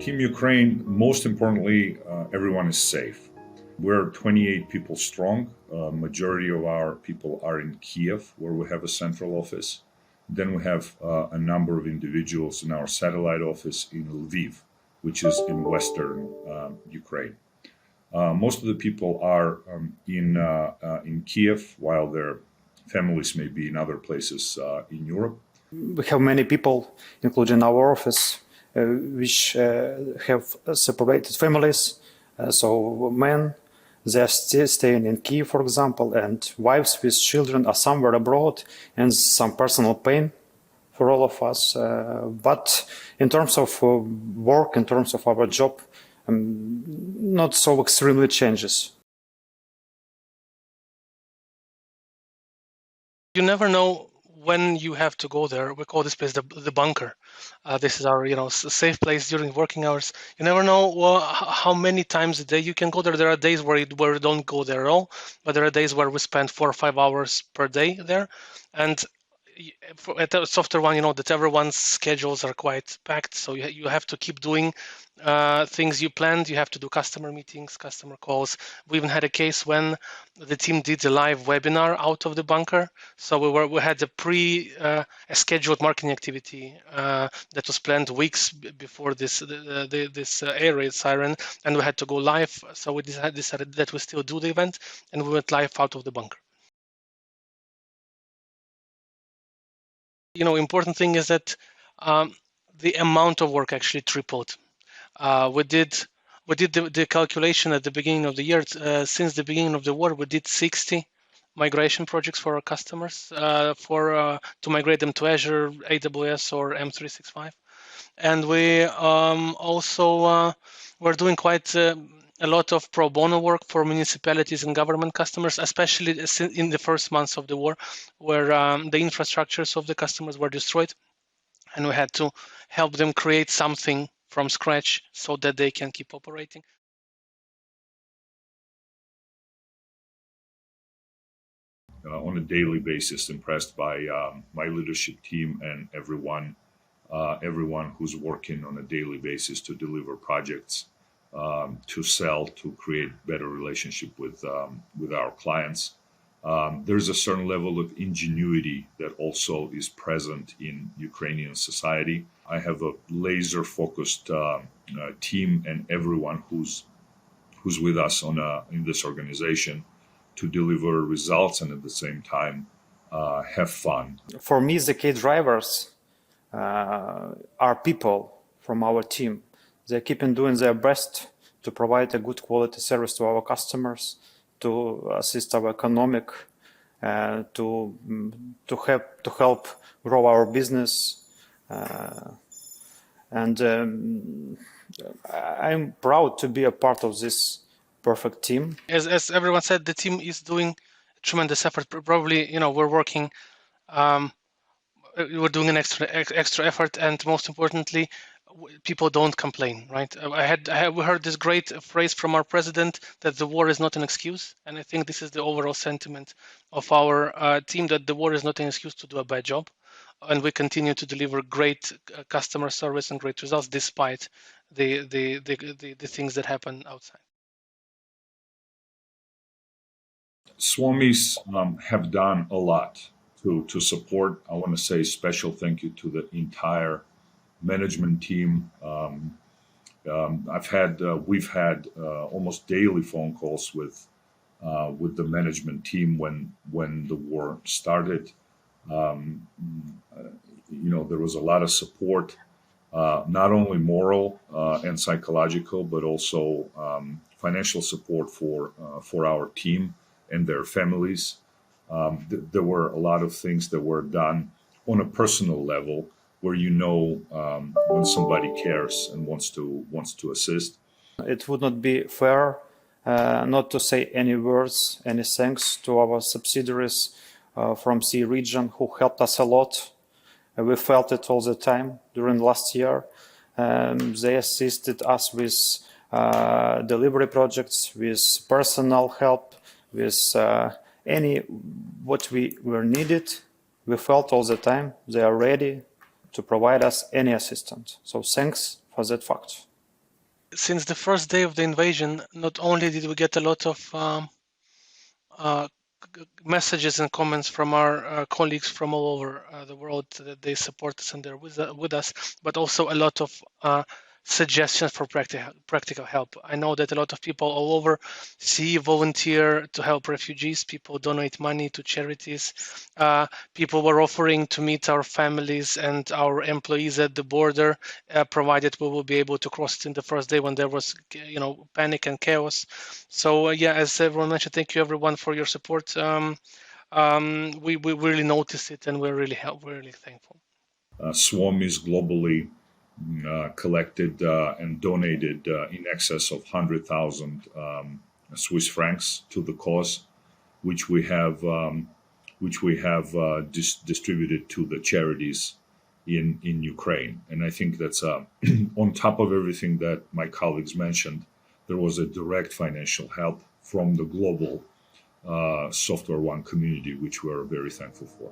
Team Ukraine, most importantly, everyone is safe. We're 28 people strong. Majority of our people are in Kiev, where we have a central office. Then we have a number of individuals in our satellite office in Lviv, which is in western Ukraine. Most of the people are in Kiev, while their families may be in other places in Europe. We have many people, including our office, which have separated families. So men, they are still staying in Kiev, for example, and wives with children are somewhere abroad, and some personal pain for all of us. But in terms of work, in terms of our job, not so extremely changes. You never know when you have to go there. We call this place the bunker. This is our, safe place during working hours. You never know how many times a day you can go there. There are days where you don't go there at all, but there are days where we spend 4 or 5 hours per day there. And at the software one, that everyone's schedules are quite packed, so you have to keep doing things you planned. You have to do customer meetings, customer calls. We even had a case when the team did a live webinar out of the bunker. So we had a scheduled marketing activity that was planned weeks before this air raid siren, and we had to go live. So we decided that we still do the event, and we went live out of the bunker. Important thing is that the amount of work actually tripled. We did the calculation at the beginning of the year. Since the beginning of the war, we did 60 migration projects for our customers to migrate them to Azure, AWS, or M365. And we also were doing quite a lot of pro bono work for municipalities and government customers, especially in the first months of the war, where the infrastructures of the customers were destroyed, and we had to help them create something from scratch so that they can keep operating. On a daily basis, impressed by my leadership team and everyone who's working on a daily basis to deliver projects, to sell, to create better relationship with our clients. There's a certain level of ingenuity that also is present in Ukrainian society. I have a laser-focused team and everyone who's with us in this organization to deliver results and at the same time have fun. For me, the key drivers are people from our team. They keep on doing their best to provide a good quality service to our customers, to assist our economic, to help grow our business, and I'm proud to be a part of this perfect team. As everyone said, the team is doing tremendous effort. Probably, we're working. We're doing an extra effort, and most importantly, people don't complain, right? We heard this great phrase from our president that the war is not an excuse, and I think this is the overall sentiment of our team, that the war is not an excuse to do a bad job, and we continue to deliver great customer service and great results despite the things that happen outside. Swamis have done a lot to support. I want to say special thank you to the entire management team. We've had almost daily phone calls with the management team when the war started. There was a lot of support, not only moral and psychological, but also financial support for our team and their families. There were a lot of things that were done on a personal level, where when somebody cares and wants to assist. It would not be fair not to say any words, any thanks to our subsidiaries from CE region who helped us a lot. We felt it all the time during last year. They assisted us with delivery projects, with personal help, with what we were needed. We felt all the time they are ready to provide us any assistance. So thanks for that fact. since the first day of the invasion, not only did we get a lot of uh, messages and comments from our colleagues from all over the world that they support us and they're with us, but also a lot of suggestions for practical help. I know that a lot of people all over volunteer to help refugees. People donate money to charities. People were offering to meet our families and our employees at the border, provided we will be able to cross it in the first day when there was, panic and chaos. So yeah, as everyone mentioned, thank you everyone for your support. We really noticed it, and we're really thankful. SWAM is globally collected and donated in excess of 100,000 Swiss francs to the cause, which we have distributed to the charities in Ukraine. And I think that's on top of everything that my colleagues mentioned, there was a direct financial help from the global Software One community, which we're very thankful for.